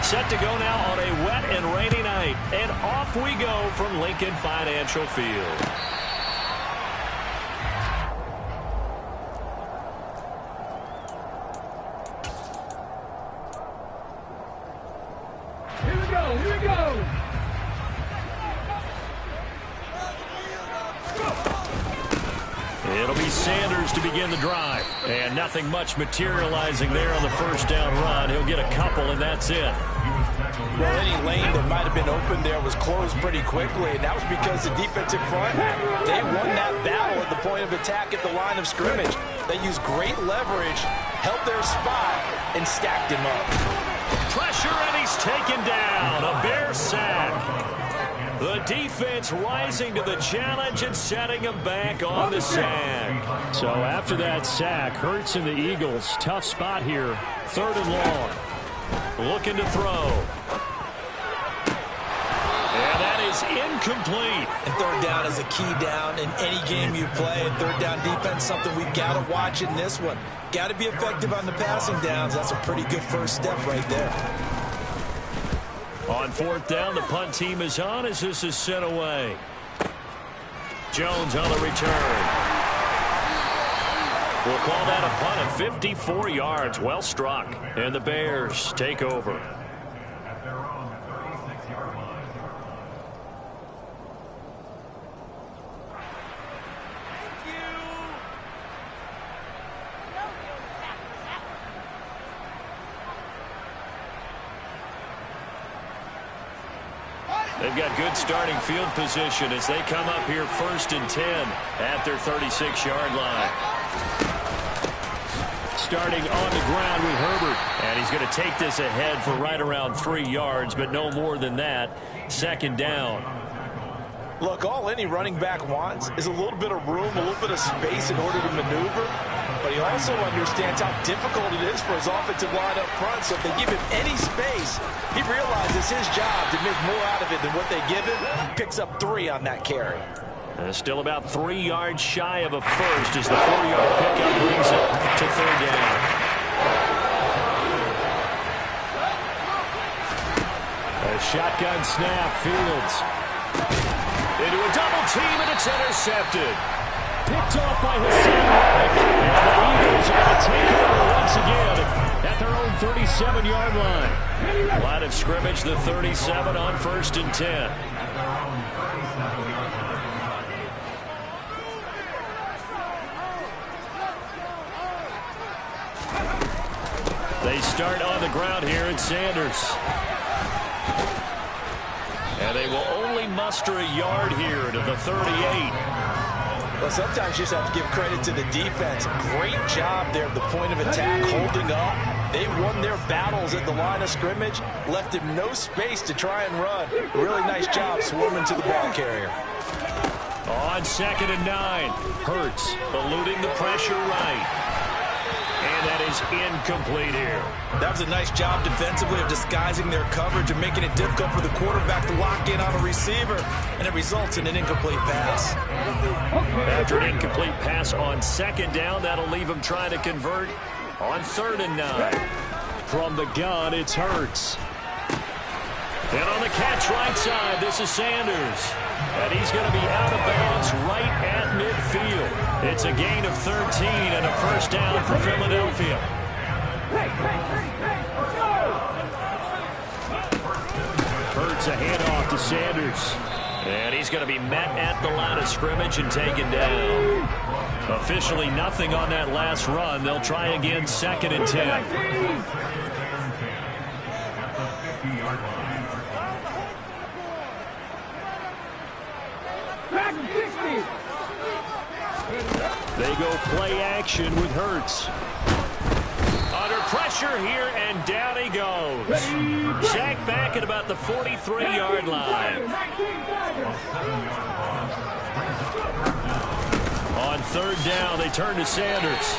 Set to go now on a wet and rainy night. And off we go from Lincoln Financial Field. Here we go. It'll be Sanders to begin the drive. And nothing much materializing there on the first down run. He'll get a couple, and that's it. Well, any lane that might have been open there was closed pretty quickly, and that was because the defensive front, they won that battle at the point of attack at the line of scrimmage. They used great leverage, held their spot, and stacked him up. Pressure, and he's taken down. A Bear sack. The defense rising to the challenge and setting him back on the sack. So after that sack, Hurts and the Eagles, tough spot here. 3rd and long. Looking to throw. And that is incomplete. And 3rd down is a key down in any game you play. And 3rd down defense, something we've got to watch in this one. Got to be effective on the passing downs. That's a pretty good first step right there. On 4th down, the punt team is on as this is sent away. Jones on the return. We'll call that a punt of 54 yards. Well struck. And the Bears take over. They've got good starting field position as they come up here 1st and 10 at their 36-yard line. Starting on the ground with Herbert. And he's going to take this ahead for right around 3 yards, but no more than that. 2nd down. Look, all any running back wants is a little bit of room, a little bit of space in order to maneuver. But he also understands how difficult it is for his offensive line up front. So if they give him any space, he realizes his job to make more out of it than what they give him. He picks up 3 on that carry. Still about 3 yards shy of a first as the 4-yard pickup brings it to 3rd down. A shotgun snap, Fields. Into a double team, and it's intercepted. Picked off by Hassan Reddick. And the Eagles are going to take over once again at their own 37-yard line. Line of scrimmage, the 37 on 1st and 10. They start on the ground here at Sanders. And they will only muster a yard here to the 38. Well, sometimes you just have to give credit to the defense. Great job there at the point of attack, holding up. They won their battles at the line of scrimmage, left him no space to try and run. Really nice job swarming to the ball carrier. On 2nd and 9, Hurts eluding the pressure right. And that is incomplete here. That was a nice job defensively of disguising their coverage and making it difficult for the quarterback to lock in on a receiver, and it results in an incomplete pass. After an incomplete pass on 2nd down, that'll leave him trying to convert on 3rd and 9. From the gun, it's Hurts. And on the catch right side, this is Sanders. And he's going to be out of bounds right at midfield. It's a gain of 13 and a first down for Philadelphia. Hurts a handoff to Sanders. And he's going to be met at the line of scrimmage and taken down. Officially nothing on that last run. They'll try again 2nd and 10. They go play action with Hurts. Under pressure here, and down he goes. Sacked back at about the 43-yard line. On 3rd down, they turn to Sanders.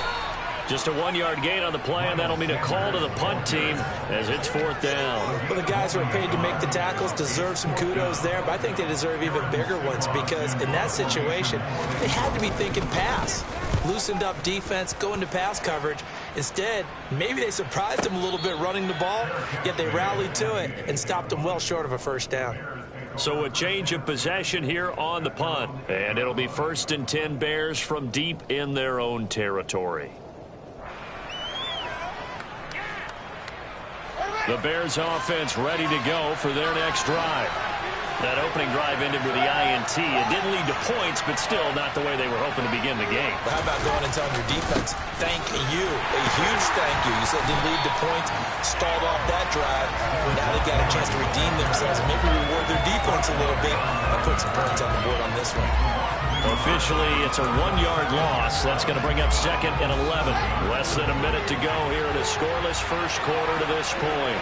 Just a 1-yard gain on the play, and that'll mean a call to the punt team as it's 4th down. Well, the guys who are paid to make the tackles deserve some kudos there, but I think they deserve even bigger ones because in that situation, they had to be thinking pass. Loosened up defense, going to pass coverage. Instead, maybe they surprised them a little bit running the ball, yet they rallied to it and stopped them well short of a first down. So a change of possession here on the punt, and it'll be 1st and 10 Bears from deep in their own territory. The Bears offense ready to go for their next drive. That opening drive ended with the INT. It didn't lead to points, but still not the way they were hoping to begin the game. But how about going and telling your defense, thank you, a huge thank you. You said it didn't lead to points, stalled off that drive. Now they got a chance to redeem themselves and maybe reward their defense a little bit and put some points on the board on this one. Officially, it's a 1-yard loss. That's going to bring up 2nd and 11. Less than a minute to go here in a scoreless first quarter to this point.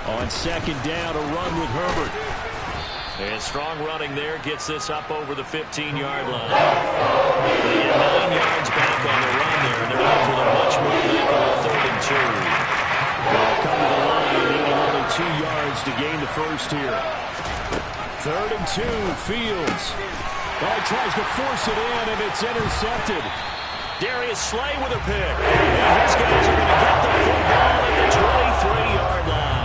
On 2nd down, a run with Herbert. And strong running there gets this up over the 15-yard line. They get 9 yards back on the run there, and they're left with a much more likely 3rd and 2. They'll come to the line, needing only 2 yards to gain the first here. 3rd and 2, Fields. Well, he tries to force it in, and it's intercepted. Darius Slay with a pick. And his guys are going to get the football at the 23-yard line.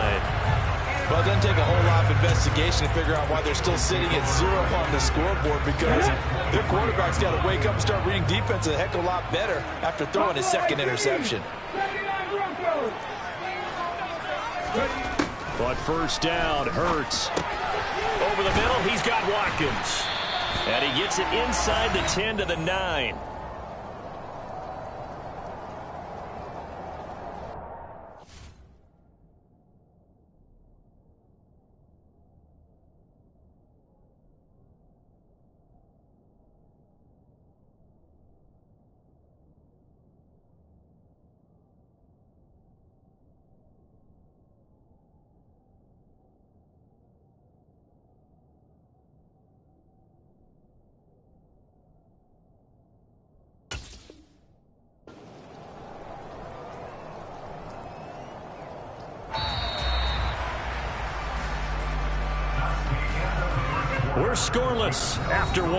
Well, it doesn't take a whole lot of investigation to figure out why they're still sitting at 0 on the scoreboard because their quarterback's got to wake up and start reading defense a heck of a lot better after throwing his 2nd interception. But first down, Hurts. Over the middle, he's got Watkins. And he gets it inside the 10 to the 9. We're scoreless after 1.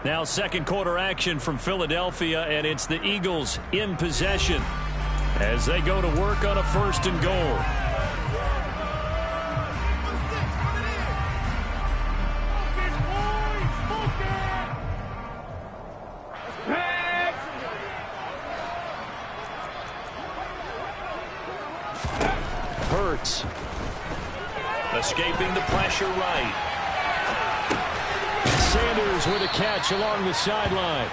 Now 2nd quarter action from Philadelphia, and it's the Eagles in possession as they go to work on a 1st and goal. Hurts. Escaping the pressure right. Sanders with a catch along the sideline.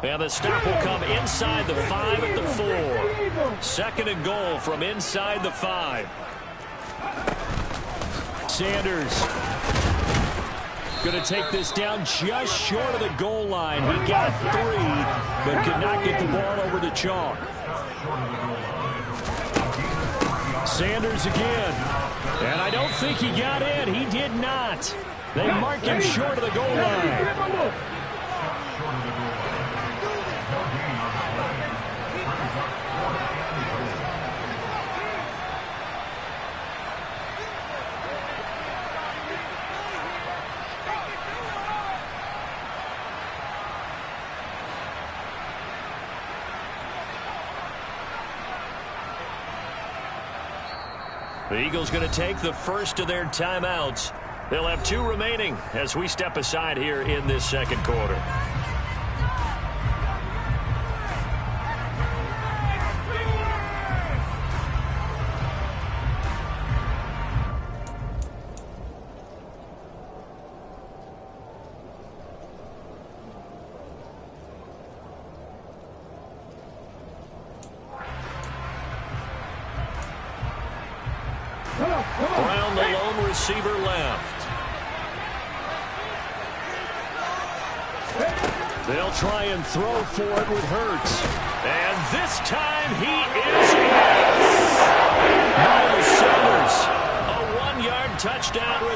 And the stop will come inside the 5 at the 4. 2nd and goal from inside the 5. Sanders going to take this down just short of the goal line. He got 3, but could not get the ball over the chalk. Sanders again. And I don't think he got in. He did not. They mark him short of the goal line. The Eagles going to take the first of their timeouts. They'll have 2 remaining as we step aside here in this 2nd quarter. Brown, the lone receiver left. They'll try and throw for it with Hurts. And this time he is in.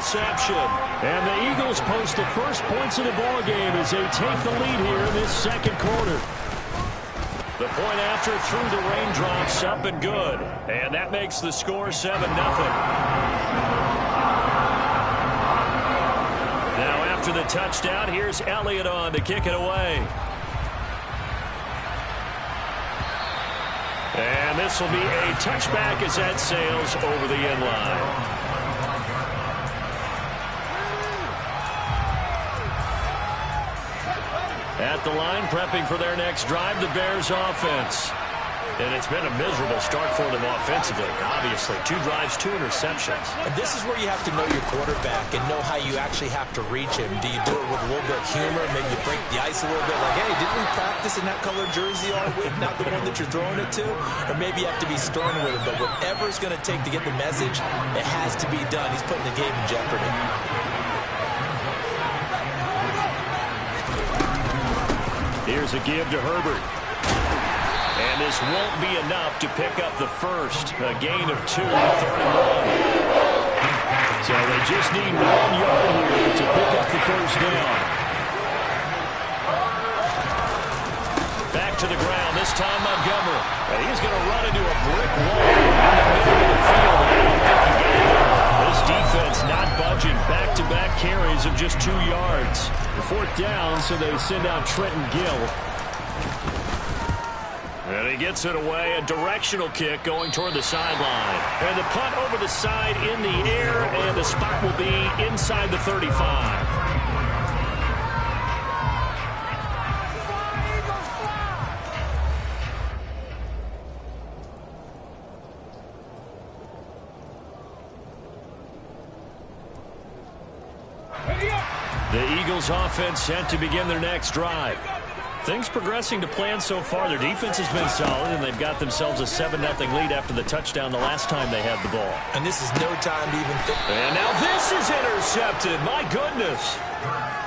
interception. And the Eagles post the first points of the ball game as they take the lead here in this second quarter. The point after through the raindrops, up and good. And that makes the score 7-0. Now after the touchdown, here's Elliott on to kick it away. And this will be a touchback as that sails over the end line. At the line, prepping for their next drive, the Bears offense. And it's been a miserable start for them offensively, obviously. 2 drives, 2 interceptions. And this is where you have to know your quarterback and know how you actually have to reach him. Do you do it with a little bit of humor? Maybe you break the ice a little bit. Like, hey, didn't we practice in that color jersey all week? Not the one that you're throwing it to? Or maybe you have to be stern with him. But whatever it's going to take to get the message, it has to be done. He's putting the game in jeopardy. Here's a give to Herbert. And this won't be enough to pick up the first. A gain of 2, 3rd and long. So they just need 1 yard here to pick up the first down. Back to the ground, this time Montgomery. And he's going to run into a brick wall in the middle of the field. I don't think he got it. This defense not budging. Back-to-back carries of just 2 yards. 4th down, so they send out Trenton Gill. And he gets it away, a directional kick going toward the sideline. And the punt over the side in the air, and the spot will be inside the 35. The Eagles offense set to begin their next drive. Things progressing to plan so far. Their defense has been solid, and they've got themselves a 7-0 lead after the touchdown the last time they had the ball. And this is no time to even think. And now this is intercepted. My goodness.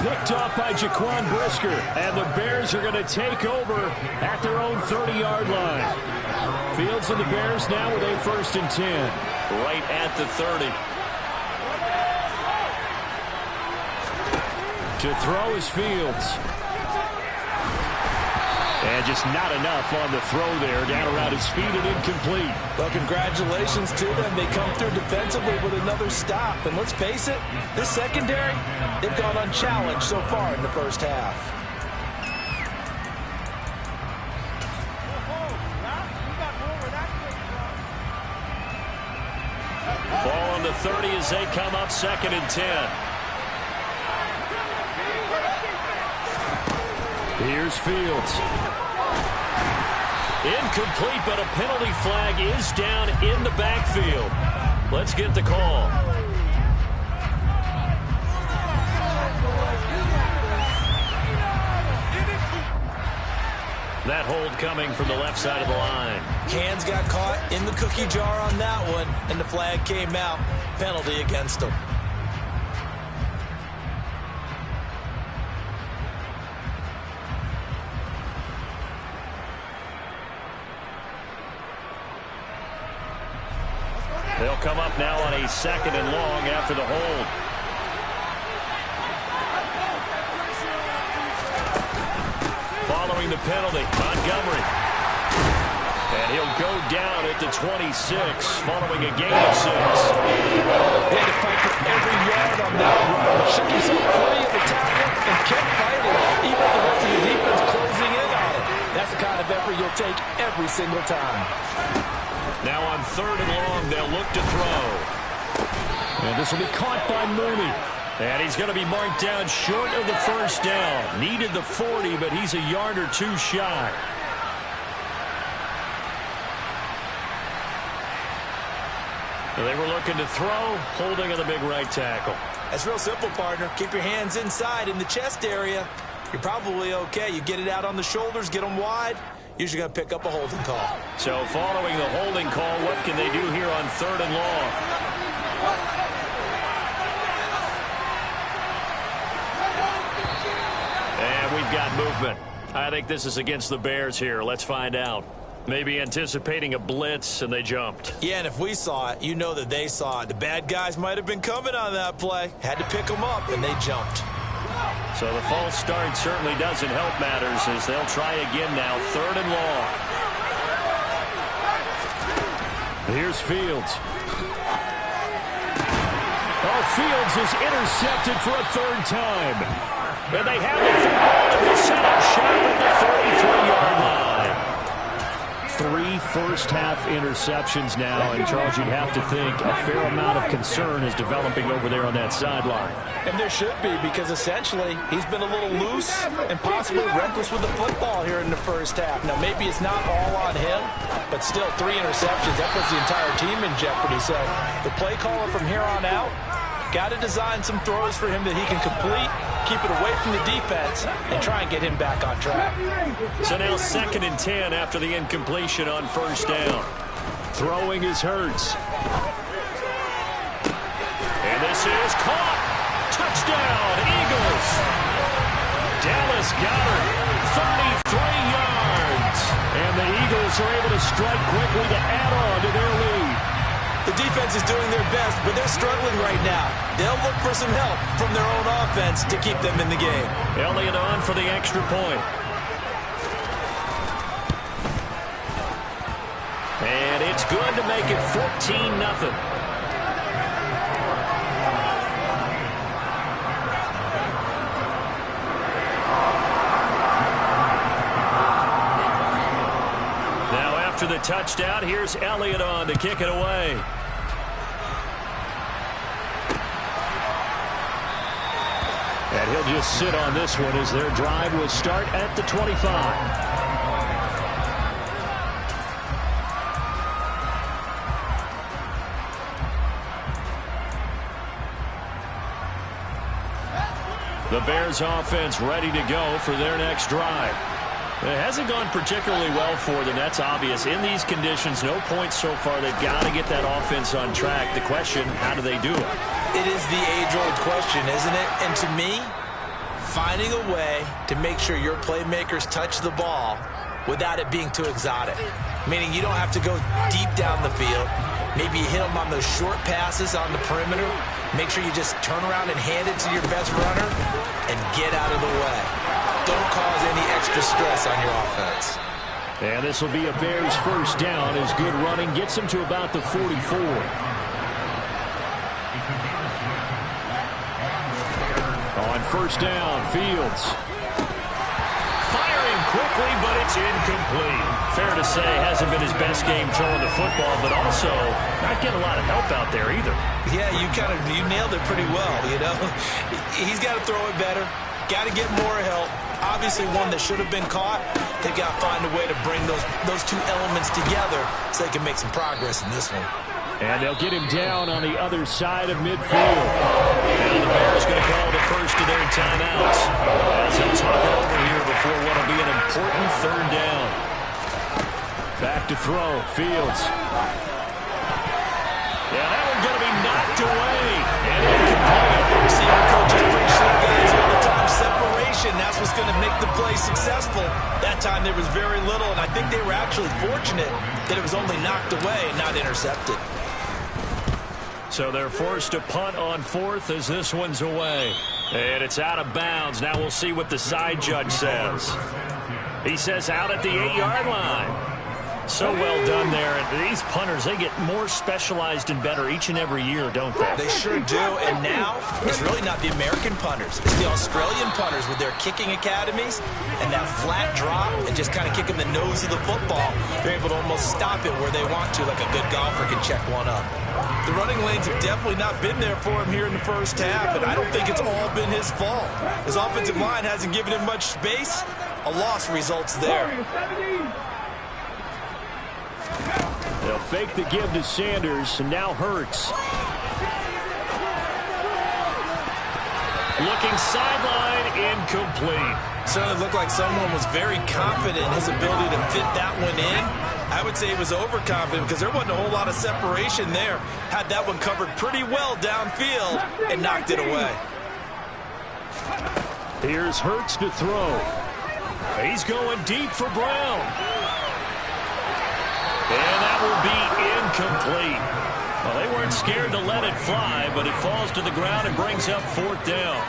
Picked off by Jaquan Brisker. And the Bears are going to take over at their own 30-yard line. Fields and the Bears now with a 1st and 10. Right at the 30. To throw is Fields. And just not enough on the throw there. Down around his feet and incomplete. Well, congratulations to them. They come through defensively with another stop. And let's face it, this secondary, they've gone unchallenged so far in the first half. Ball on the 30 as they come up 2nd and 10. Here's Fields. Incomplete, but a penalty flag is down in the backfield. Let's get the call. That hold coming from the left side of the line. Hands got caught in the cookie jar on that one, and the flag came out. Penalty against them. They'll come up now on a 2nd and long after the hold. Following the penalty, Montgomery. And he'll go down at the 26, following a gain of 6. He had to fight for every yard on that run. Shook himself free of the tackle and kept fighting, even with the rest of the defense closing in on it. That's the kind of effort you'll take every single time. Now on 3rd and long, they'll look to throw. And this will be caught by Mooney. And he's going to be marked down short of the first down. Needed the 40, but he's a yard or 2 shy. They were looking to throw, holding on the big right tackle. That's real simple, partner. Keep your hands inside in the chest area. You're probably okay. You get it out on the shoulders, get them wide. Usually going to pick up a holding call. So following the holding call, what can they do here on 3rd and long? And we've got movement. I think this is against the Bears here. Let's find out. Maybe anticipating a blitz, and they jumped. Yeah, and if we saw it, you know that they saw it. The bad guys might have been coming on that play. Had to pick them up, and they jumped. So the false start certainly doesn't help matters as they'll try again now, 3rd and long. Here's Fields. Oh, Fields is intercepted for a 3rd time. And they have the football and will set up shop at the 33-yard line. 3 first-half interceptions now, and Charles, you'd have to think a fair amount of concern is developing over there on that sideline. And there should be, because essentially he's been a little loose and possibly reckless with the football here in the first half. Now, maybe it's not all on him, but still 3 interceptions. That puts the entire team in jeopardy. So the play caller from here on out got to design some throws for him that he can complete, keep it away from the defense, and try and get him back on track. So now 2nd and 10 after the incompletion on 1st down. Throwing is Hurts. And this is caught. Touchdown, Eagles. Dallas Goedert, 33 yards. And the Eagles are able to strike quickly to add on to their lead. The defense is doing their best, but they're struggling right now. They'll look for some help from their own offense to keep them in the game. Elliott on for the extra point. And it's good to make it 14-0. After the touchdown, here's Elliott on to kick it away. And he'll just sit on this one as their drive will start at the 25. The Bears offense ready to go for their next drive. It hasn't gone particularly well for them. That's obvious. In these conditions, no points so far. They've got to get that offense on track. The question, how do they do it? It is the age-old question, isn't it? And to me, finding a way to make sure your playmakers touch the ball without it being too exotic. Meaning you don't have to go deep down the field. Maybe you hit them on those short passes on the perimeter. Make sure you just turn around and hand it to your best runner and get out of the way. Don't cause any extra stress on your offense. And this will be a Bears first down as good running gets them to about the 44. On 1st down, Fields. Firing quickly, but it's incomplete. Fair to say, hasn't been his best game throwing the football, but also not getting a lot of help out there either. Yeah, you nailed it pretty well, you know. He's got to throw it better. Got to get more help. Obviously one that should have been caught. They've got to find a way to bring those 2 elements together so they can make some progress in this one. And they'll get him down on the other side of midfield. And the Bears going to call the first of their timeouts as they'll talk it over here before what will be an important 3rd down. Back to throw, Fields. Yeah, that one's going to be knocked away. And incomplete. Receiver coaches preach to the guys all the time. Separation, that's what's going to make the play successful. That time there was very little, and I think they were actually fortunate that it was only knocked away, not intercepted. So they're forced to punt on 4th as this one's away. And it's out of bounds. Now we'll see what the side judge says. He says out at the 8-yard line. So well done there. And these punters, they get more specialized and better each and every year, don't they? They sure do. And now it's really not the American punters. It's the Australian punters with their kicking academies and that flat drop and just kind of kicking the nose of the football. They're able to almost stop it where they want to, like a good golfer can check one up. The running lanes have definitely not been there for him here in the first half, and I don't think it's all been his fault. His offensive line hasn't given him much space. A loss results there. They'll fake the give to Sanders, and now Hurts. Looking sideline, incomplete. Certainly looked like someone was very confident in his ability to fit that one in. I would say he was overconfident because there wasn't a whole lot of separation there. Had that one covered pretty well downfield and knocked it away. Here's Hurts to throw. He's going deep for Brown. And that will be incomplete. Well, they weren't scared to let it fly, but it falls to the ground and brings up 4th down.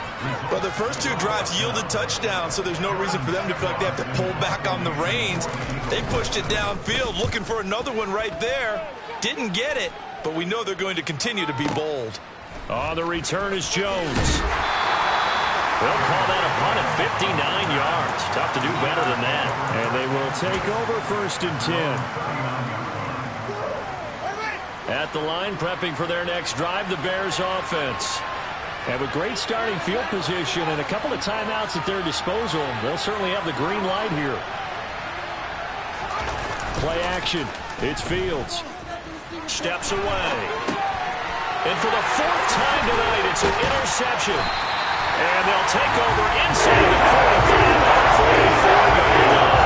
Well, the first 2 drives yielded touchdowns, so there's no reason for them to feel like they have to pull back on the reins. They pushed it downfield, looking for another one right there. Didn't get it, but we know they're going to continue to be bold. On the return is Jones. They'll call that a punt at 59 yards. Tough to do better than that. And they will take over 1st and 10. At the line, prepping for their next drive, the Bears offense. Have a great starting field position and a couple of timeouts at their disposal. They'll certainly have the green light here. Play action. It's Fields. Steps away. And for the 4th time tonight, it's an interception. And they'll take over inside the 45 at the 44-yard line.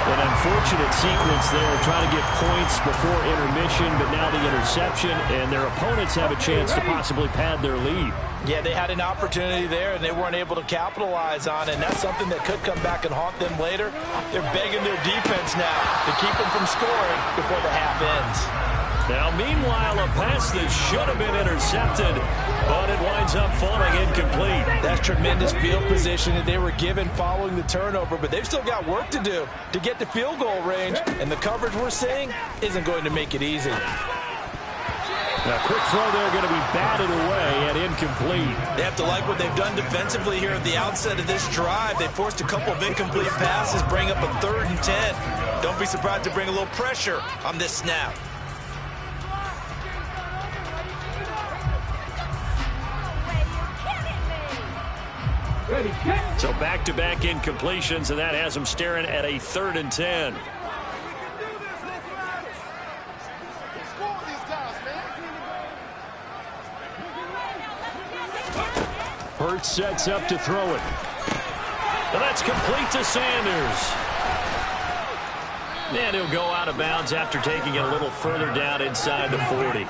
An unfortunate sequence there, trying to get points before intermission, but now the interception, and their opponents have a chance to possibly pad their lead. Yeah, they had an opportunity there, and they weren't able to capitalize on it, and that's something that could come back and haunt them later. They're begging their defense now to keep them from scoring before the half ends. Now, meanwhile, a pass that should have been intercepted, but it winds up falling incomplete. That's tremendous field position that they were given following the turnover, but they've still got work to do to get to field goal range, and the coverage we're seeing isn't going to make it easy. Now, quick throw there going to be batted away and incomplete. They have to like what they've done defensively here at the outset of this drive. They forced a couple of incomplete passes, bring up a 3rd and 10. Don't be surprised to bring a little pressure on this snap. So back-to-back incompletions, and that has them staring at a 3rd and 10. Hurts sets up to throw it. And that's complete to Sanders. And he'll go out of bounds after taking it a little further down inside the 40.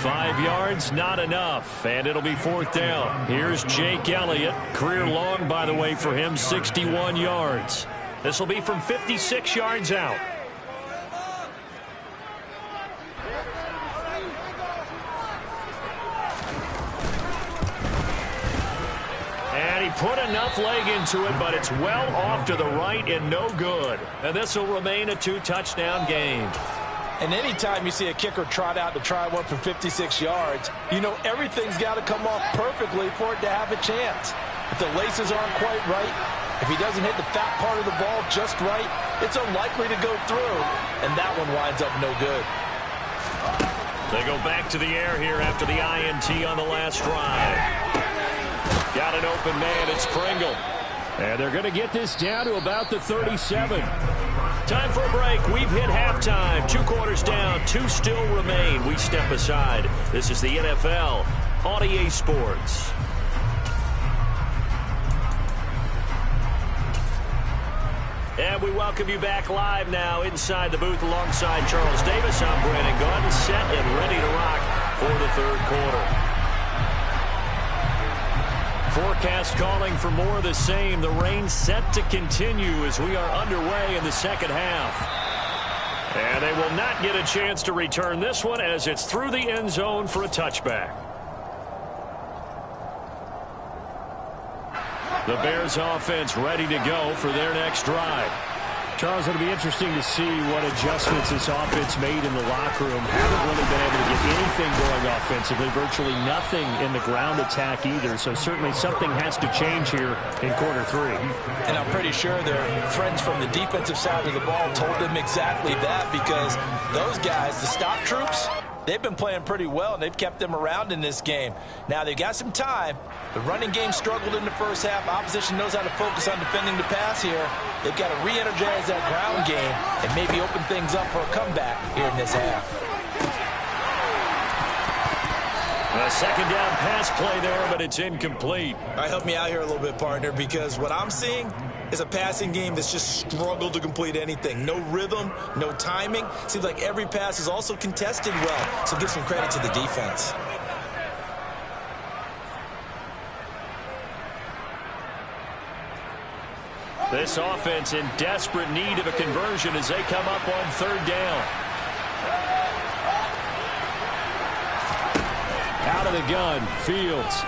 5 yards, not enough, and it'll be 4th down. Here's Jake Elliott. Career long, by the way, for him, 61 yards. This will be from 56 yards out. And he put enough leg into it, but it's well off to the right and no good. And this will remain a 2-touchdown game. And anytime you see a kicker trot out to try one from 56 yards, you know everything's got to come off perfectly for it to have a chance. If the laces aren't quite right, if he doesn't hit the fat part of the ball just right, it's unlikely to go through, and that one winds up no good. They go back to the air here after the INT on the last drive. Got an open man, it's Pringle. And they're going to get this down to about the 37. Time for a break. We've hit halftime. 2 quarters down, 2 still remain. We step aside. This is the NFL on EA Sports. And we welcome you back live now inside the booth alongside Charles Davis. I'm Brandon Gunn, set and ready to rock for the 3rd quarter. Forecast calling for more of the same. The rain set to continue as we are underway in the 2nd half. And they will not get a chance to return this one as it's through the end zone for a touchback. The Bears offense ready to go for their next drive. Charles, it'll be interesting to see what adjustments this offense made in the locker room. Haven't really been able to get anything going offensively, virtually nothing in the ground attack either. So certainly something has to change here in quarter 3. And I'm pretty sure their friends from the defensive side of the ball told them exactly that, because those guys, the stop troops, they've been playing pretty well, and they've kept them around in this game. Now, they've got some time. The running game struggled in the first half. Opposition knows how to focus on defending the pass here. They've got to re-energize that ground game and maybe open things up for a comeback here in this half. A 2nd down pass play there, but it's incomplete. All right, help me out here a little bit, partner, because what I'm seeing is a passing game that's just struggled to complete anything. No rhythm, no timing. Seems like every pass is also contested well, so give some credit to the defense. This offense in desperate need of a conversion as they come up on third down. Out of the gun, Fields.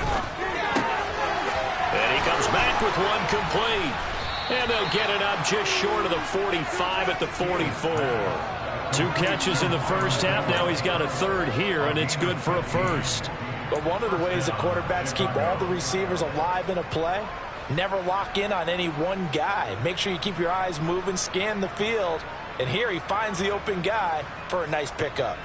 And he comes back with one complete. And they'll get it up just short of the 45 at the 44. 2 catches in the first half. Now he's got a third here, and it's good for a first. But one of the ways the quarterbacks keep all the receivers alive in a play, never lock in on any one guy. Make sure you keep your eyes moving, scan the field. And here he finds the open guy for a nice pickup.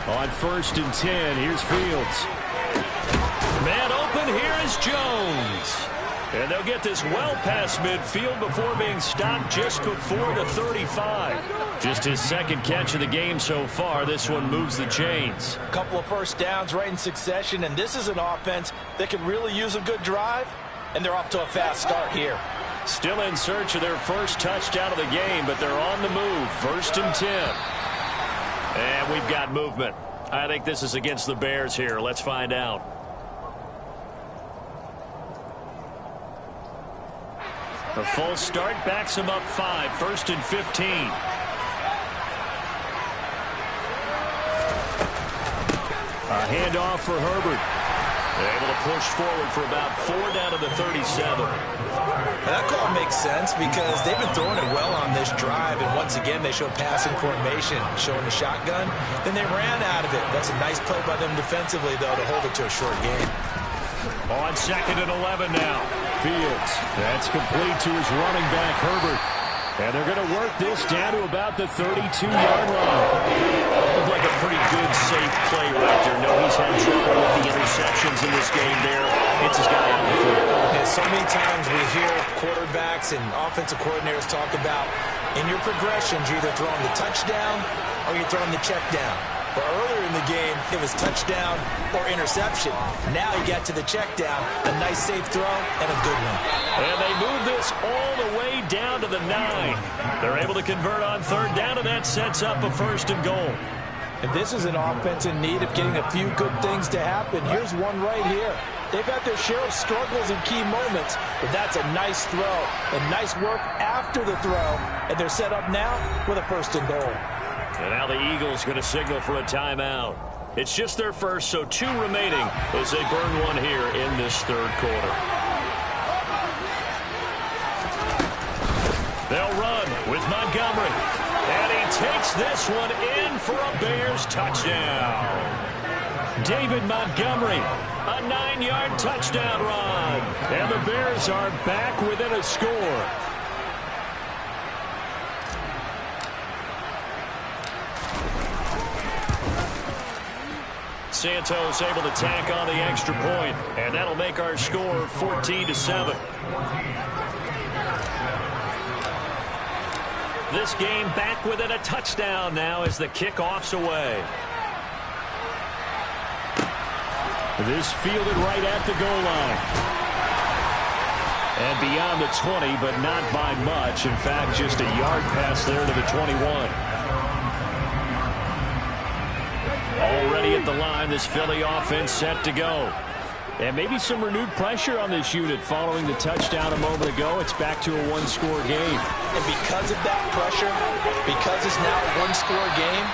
On 1st and 10, here's Fields. Man open, here is Jones. And they'll get this well past midfield before being stopped just before the 35. Just his second catch of the game so far. This one moves the chains. A couple of first downs right in succession, and this is an offense that can really use a good drive, and they're off to a fast start here. Still in search of their first touchdown of the game, but they're on the move. 1st and 10. And we've got movement. I think this is against the Bears here. Let's find out. The full start backs him up 5. 1st and 15. A handoff for Herbert. They're able to push forward for about 4 down to the 37. That call makes sense because they've been throwing it well on this drive, and once again they show passing formation, showing the shotgun. Then they ran out of it. That's a nice play by them defensively, though, to hold it to a short game. On 2nd and 11 now. Fields. That's complete to his running back, Herbert. And they're going to work this down to about the 32-yard line. Looked like a pretty good, safe play right there. No, he's had trouble with the interceptions in this game there. Hits his guy out the field. Yeah, so many times we hear quarterbacks and offensive coordinators talk about in your progressions, you're either throwing the touchdown or you're throwing the check down. But earlier in the game, it was touchdown or interception. Now you get to the check down, a nice safe throw, and a good one. And they move this all the way down to the 9. They're able to convert on third down, and that sets up a 1st and goal. And this is an offense in need of getting a few good things to happen. Here's one right here. They've had their share of struggles in key moments, but that's a nice throw and nice work after the throw. And they're set up now with a 1st and goal. And now the Eagles going to signal for a timeout. It's just their first, so 2 remaining as they burn one here in this third quarter. They'll run with Montgomery. And he takes this one in for a Bears touchdown. David Montgomery, a 9-yard touchdown run. And the Bears are back within a score. Santos able to tack on the extra point, and that'll make our score 14-7. This game back within a touchdown now as the kickoff's away. This fielded right at the goal line. And beyond the 20, but not by much. In fact, just a yard pass there to the 21. Already at the line, this Philly offense set to go. And maybe some renewed pressure on this unit following the touchdown a moment ago. It's back to a 1-score game. And because of that pressure, because it's now a 1-score game,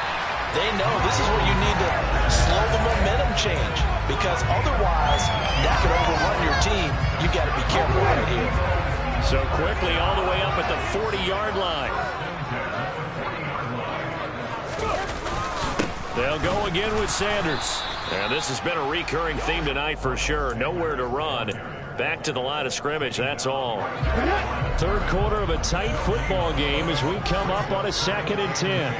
they know this is where you need to slow the momentum change. Because otherwise, that could overrun your team. You got to be careful right here. So quickly all the way up at the 40-yard line. They'll go again with Sanders. And this has been a recurring theme tonight for sure. Nowhere to run. Back to the line of scrimmage, that's all. Third quarter of a tight football game as we come up on a 2nd and 10.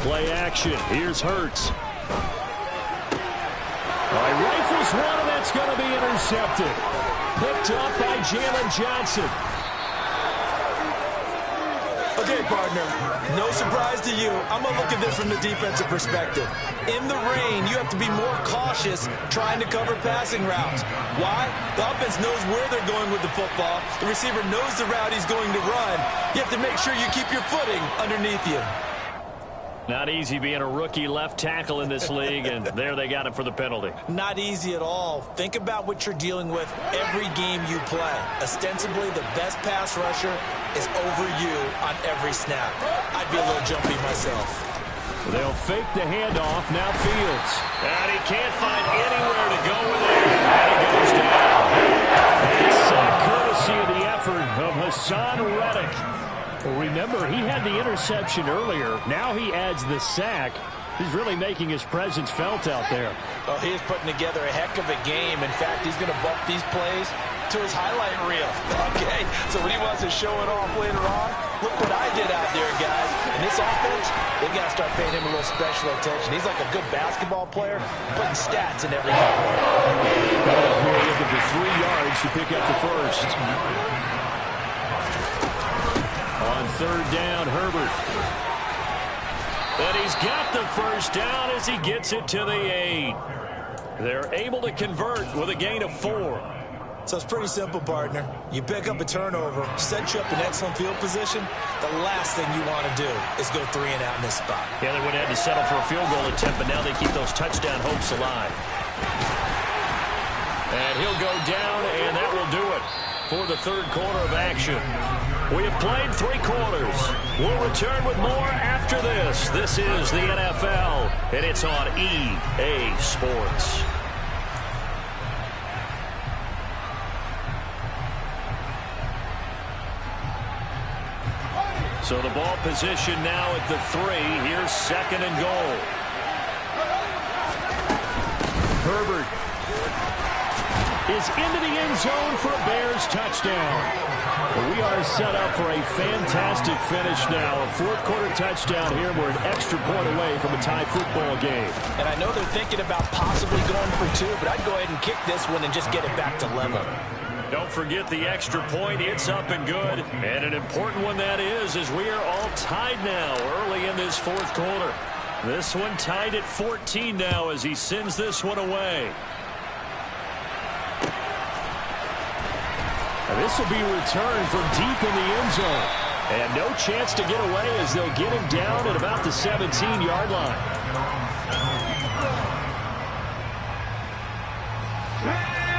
Play action. Here's Hurts. Rifles one, and that's going to be intercepted. Picked up by Jalen Johnson. Okay, Okay, partner, no surprise to you. I'm going to look at this from the defensive perspective. In the rain, you have to be more cautious trying to cover passing routes. Why? The offense knows where they're going with the football. The receiver knows the route he's going to run. You have to make sure you keep your footing underneath you. Not easy being a rookie left tackle in this league, and there they got him for the penalty. Not easy at all. Think about what you're dealing with every game you play. Ostensibly, the best pass rusher is over you on every snap. I'd be a little jumpy myself. They'll fake the handoff. Now Fields. And he can't find anywhere to go with it. And he goes down. It's courtesy of the effort of Hassan Reddick. Well, remember, he had the interception earlier. Now he adds the sack. He's really making his presence felt out there. Oh, he is putting together a heck of a game. In fact, he's going to bump these plays to his highlight reel. Okay, so when he wants to show it off later on, look what I did out there, guys. And this offense, they got to start paying him a little special attention. He's like a good basketball player, putting stats in every game. Looking for 3 yards to pick up the first. On third down, Herbert. And he's got the first down as he gets it to the 8. They're able to convert with a gain of 4. So it's pretty simple, partner. You pick up a turnover, set you up in excellent field position. The last thing you want to do is go 3 and out in this spot. Yeah, they would have had to settle for a field goal attempt, but now they keep those touchdown hopes alive. And he'll go down, and that will do it for the third quarter of action. We have played 3 quarters. We'll return with more after this. This is the NFL, and it's on EA Sports. So the ball position now at the 3. Here's second and goal. Herbert is into the end zone for a Bears touchdown. We are set up for a fantastic finish now. A fourth quarter touchdown here. We're an extra point away from a tie football game. And I know they're thinking about possibly going for 2, but I'd go ahead and kick this one and just get it back to level. Don't forget the extra point. It's up and good. And an important one that is, as we are all tied now early in this fourth quarter. This one tied at 14 now as he sends this one away. This will be returned from deep in the end zone. And no chance to get away as they'll get him down at about the 17-yard line.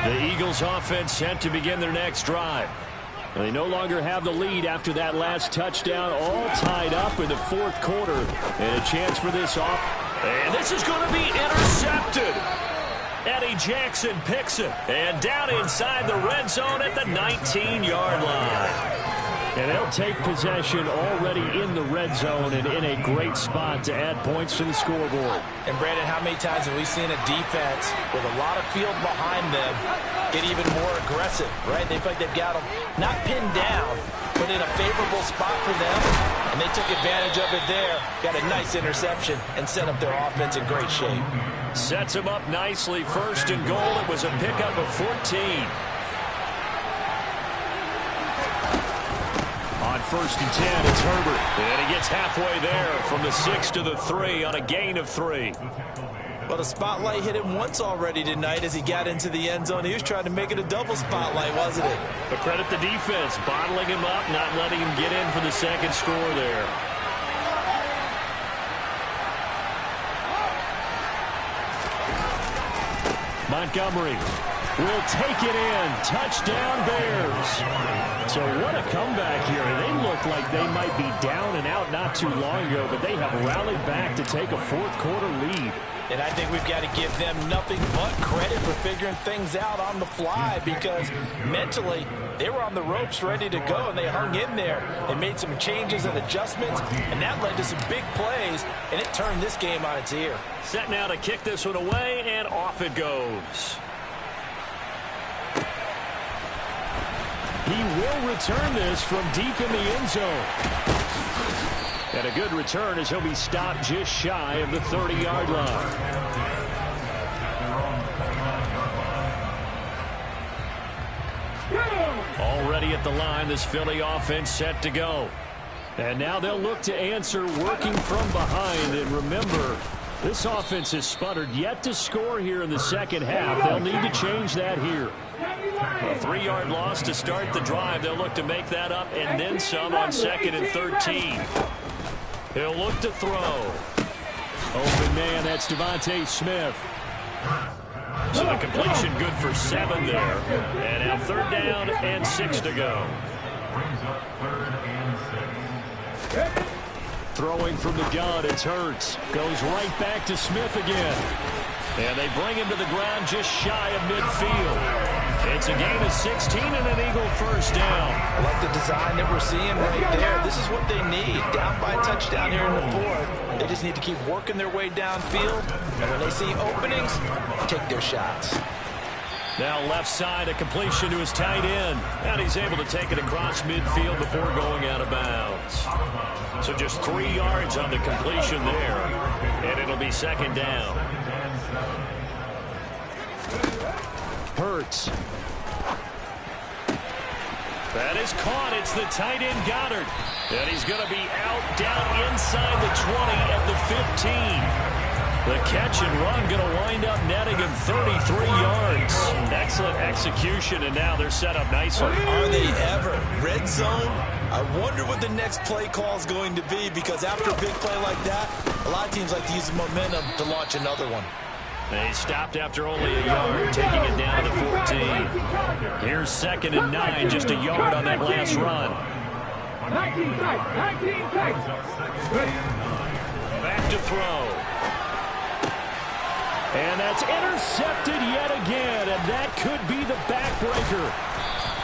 The Eagles offense set to begin their next drive. They no longer have the lead after that last touchdown, all tied up in the fourth quarter. And a chance for this off. And this is going to be intercepted. Eddie Jackson picks it. And down inside the red zone at the 19-yard line. And they'll take possession already in the red zone and in a great spot to add points to the scoreboard. And, Brandon, how many times have we seen a defense with a lot of field behind them get even more aggressive, right? They feel like they've got them not pinned down, but in a favorable spot for them. And they took advantage of it there, got a nice interception, and set up their offense in great shape. Sets him up nicely. First and goal. It was a pickup of 14. On first and 10, it's Herbert. And he gets halfway there from the 6 to the 3 on a gain of 3. Well, the spotlight hit him once already tonight as he got into the end zone. He was trying to make it a double spotlight, wasn't it? But credit the defense, bottling him up, not letting him get in for the second score there. Montgomery will take it in. Touchdown, Bears. So what a comeback here. They look like they might be down and out not too long ago, but they have rallied back to take a fourth quarter lead. And I think we've got to give them nothing but credit for figuring things out on the fly, because mentally they were on the ropes ready to go, and they hung in there. They made some changes and adjustments, and that led to some big plays, and it turned this game on its ear. Set now to kick this one away, and off it goes. He will return this from deep in the end zone. And a good return as he'll be stopped just shy of the 30-yard line. Already at the line, this Philly offense set to go. And now they'll look to answer working from behind. And remember, this offense has sputtered yet to score here in the second half. They'll need to change that here. A 3-yard loss to start the drive. They'll look to make that up and then some on 2nd and 13. He'll look to throw. Open man, that's Devontae Smith. So the completion good for 7 there. And now 3rd down and 6 to go. Throwing from the gun, it's Hurts. Goes right back to Smith again. And they bring him to the ground just shy of midfield. It's a gain of 16 and an Eagle first down. I like the design that we're seeing right there. This is what they need. Down by a touchdown here in the 4th. They just need to keep working their way downfield. And when they see openings, take their shots. Now left side, a completion to his tight end. And he's able to take it across midfield before going out of bounds. So just 3 yards on the completion there. And it'll be 2nd down. Hurts. That is caught. It's the tight end Goddard. And he's going to be out down inside the 20 at the 15. The catch and run going to wind up netting him 33 yards. Excellent execution, and now they're set up nicely. Are they ever? Red zone? I wonder what the next play call is going to be, because after a big play like that, a lot of teams like to use the momentum to launch another one. They stopped after only a yard, taking it down to the 14. Here's 2nd and 9, just a yard on that last run. 19 tight. Back to throw. And that's intercepted yet again, and that could be the backbreaker.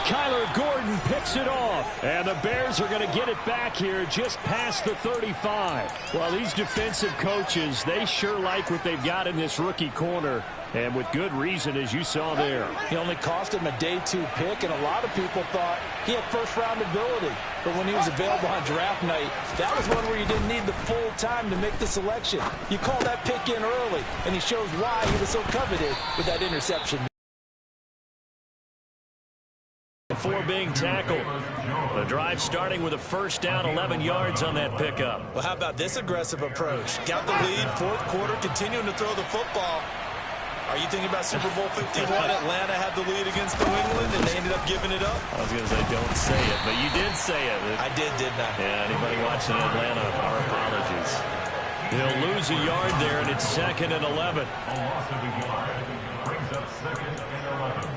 Kyler Gordon picks it off, and the Bears are going to get it back here just past the 35. Well, these defensive coaches, they sure like what they've got in this rookie corner, and with good reason, as you saw there. He only cost him a day 2 pick, and a lot of people thought he had first-round ability. But when he was available on draft night, that was one where you didn't need the full time to make the selection. You call that pick in early, and he shows why he was so coveted with that interception. Before being tackled. The drive starting with a first down, 11 yards on that pickup. Well, how about this aggressive approach? Got the lead, 4th quarter, continuing to throw the football. Are you thinking about Super Bowl 51? Atlanta had the lead against New England, and they ended up giving it up? I was going to say, don't say it, but you did say it. I did, didn't I? Yeah, anybody watching Atlanta, our apologies. They'll lose a yard there, and it's 2nd and 11. Brings up 2nd and 11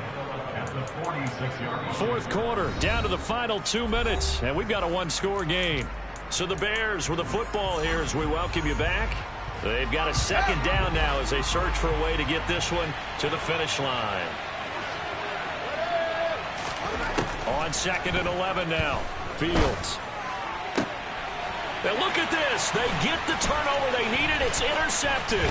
at the 46-yard. 4th quarter, down to the final 2 minutes, and we've got a 1-score game. So the Bears with the football here as we welcome you back. They've got a 2nd down now as they search for a way to get this one to the finish line. On 2nd and 11 now. Fields. Now look at this. They get the turnover they needed. It's intercepted.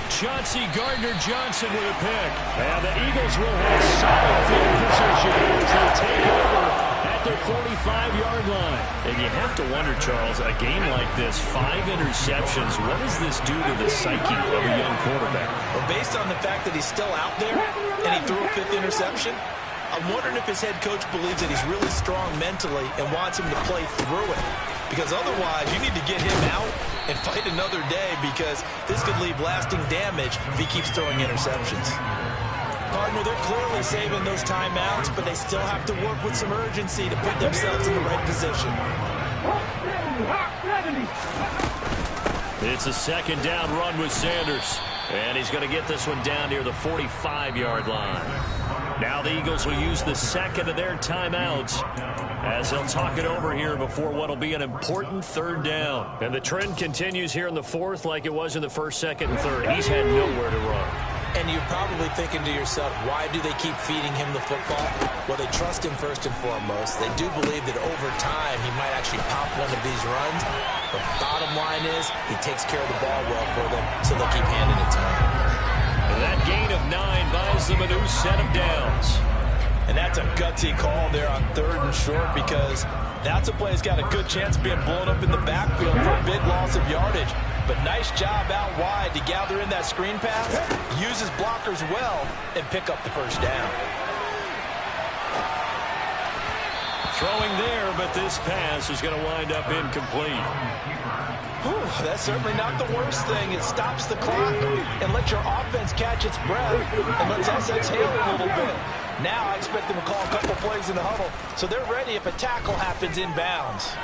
Chauncey Gardner-Johnson with a pick. And the Eagles will have solid field position as they take over at their 45-yard line. And you have to wonder, Charles, a game like this, 5 interceptions, what does this do to the psyche of a young quarterback? Well, based on the fact that he's still out there and he threw a 5th interception, I'm wondering if his head coach believes that he's really strong mentally and wants him to play through it. Because otherwise, you need to get him out and fight another day, because this could leave lasting damage if he keeps throwing interceptions. Partner, they're clearly saving those timeouts, but they still have to work with some urgency to put themselves in the right position. It's a 2nd down run with Sanders. And he's going to get this one down near the 45-yard line. Now the Eagles will use the 2nd of their timeouts as they'll talk it over here before what will be an important 3rd down. And the trend continues here in the 4th like it was in the 1st, 2nd, and 3rd. He's had nowhere to run. And you're probably thinking to yourself, why do they keep feeding him the football? Well, they trust him first and foremost. They do believe that over time he might actually pop one of these runs. But bottom line is he takes care of the ball well for them, so they'll keep handing it to him. And that gain of 9 buys them a new set of downs. And that's a gutsy call there on 3rd and short, because that's a play that's got a good chance of being blown up in the backfield for a big loss of yardage. But nice job out wide to gather in that screen pass, use his blockers well, and pick up the first down. throwing there, but this pass is going to wind up incomplete. Whew, that's certainly not the worst thing. It stops the clock and lets your offense catch its breath and lets us exhale a little bit. Now I expect them to call a couple plays in the huddle so they're ready if a tackle happens inbounds.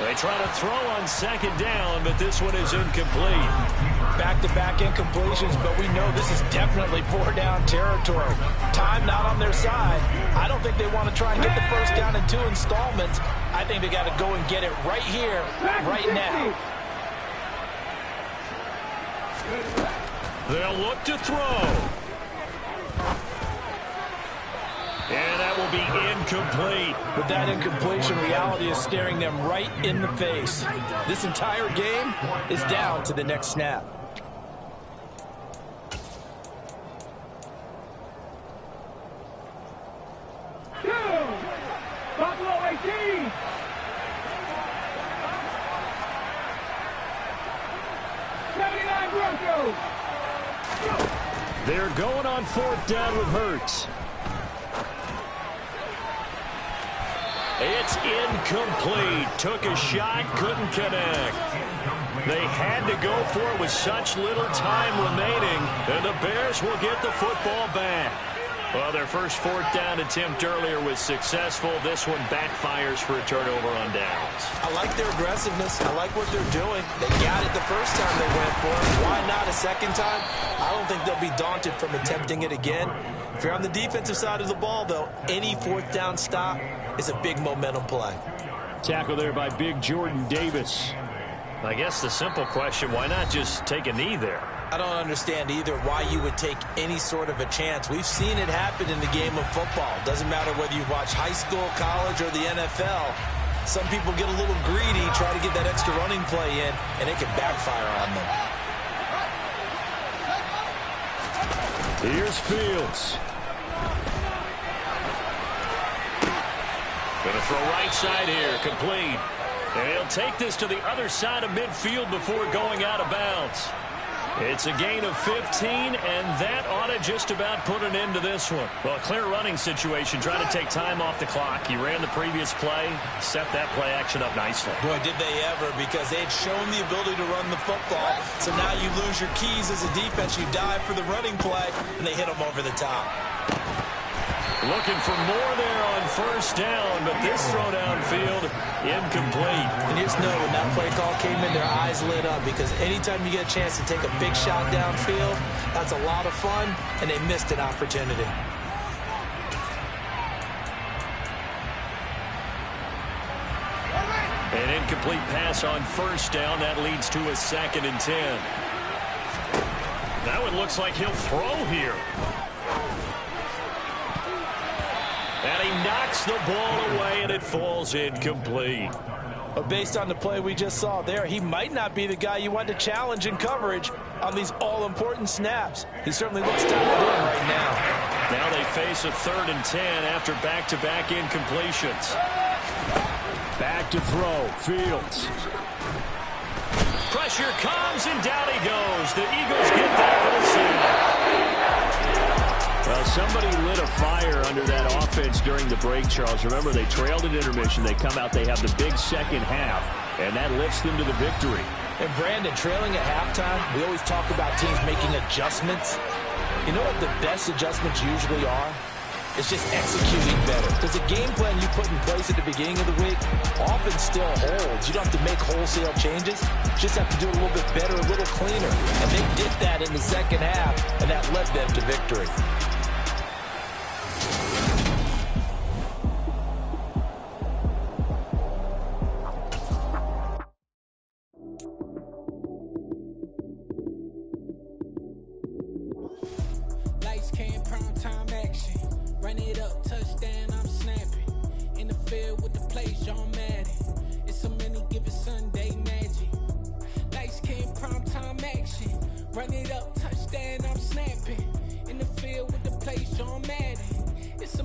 They try to throw on second down, but this one is incomplete. Back-to-back incompletions, but we know this is definitely four-down territory. Time not on their side. I don't think they want to try and get the first down in 2 installments. I think they got to go and get it right here, right now. They'll look to throw. And that will be incomplete. With that incompletion, reality is staring them right in the face. This entire game is down to the next snap. Buffalo 18. They're going on fourth down with Hurts. It's incomplete. Took a shot, couldn't connect. They had to go for it with such little time remaining, and the Bears will get the football back. Well, their first fourth down attempt earlier was successful. This one backfires for a turnover on downs. I like their aggressiveness. I like what they're doing. They got it the first time they went for it. Why not a second time? I don't think they'll be daunted from attempting it again. If you're on the defensive side of the ball, though, any fourth down stop is a big momentum play. Tackle there by big Jordan Davis. I guess the simple question, why not just take a knee there? I don't understand either why you would take any sort of a chance. We've seen it happen in the game of football. Doesn't matter whether you watch high school, college, or the NFL. Some people get a little greedy, try to get that extra running play in, and it can backfire on them. Here's Fields. Gonna throw right side here, complete. And he'll take this to the other side of midfield before going out of bounds. It's a gain of 15, and that ought to just about put an end to this one. Well, a clear running situation, trying to take time off the clock. He ran the previous play, set that play action up nicely. Boy, did they ever, because they had shown the ability to run the football. So now you lose your keys as a defense. You dive for the running play, and they hit them over the top. Looking for more there on first down, but this throw downfield, incomplete. And you just know when that play call came in, their eyes lit up, because anytime you get a chance to take a big shot downfield, that's a lot of fun, and they missed an opportunity. An incomplete pass on first down. That leads to a 2nd and 10. That one looks like he'll throw here. And he knocks the ball away, and it falls incomplete. But based on the play we just saw there, he might not be the guy you want to challenge in coverage on these all-important snaps. He certainly looks dialed in right now. Now they face a 3rd and 10 after back-to-back incompletions. Back to throw, Fields. Pressure comes, and down he goes. The Eagles get that for the season. Well, somebody lit a fire under that offense during the break, Charles. Remember, they trailed at intermission. They come out, they have the big second half, and that lifts them to the victory. And Brandon, trailing at halftime, we always talk about teams making adjustments. You know what the best adjustments usually are? It's just executing better. Because the game plan you put in place at the beginning of the week often still holds. You don't have to make wholesale changes. You just have to do it a little bit better, a little cleaner. And they did that in the second half, and that led them to victory. Lights came, prime time action. Run it up, touchdown, I'm snapping. In the field with the plays, John Madden. It's a many given Sunday magic. Lights came, prime time action. Run it up, touchdown, I'm snapping. In the field with the plays, John Madden. It's a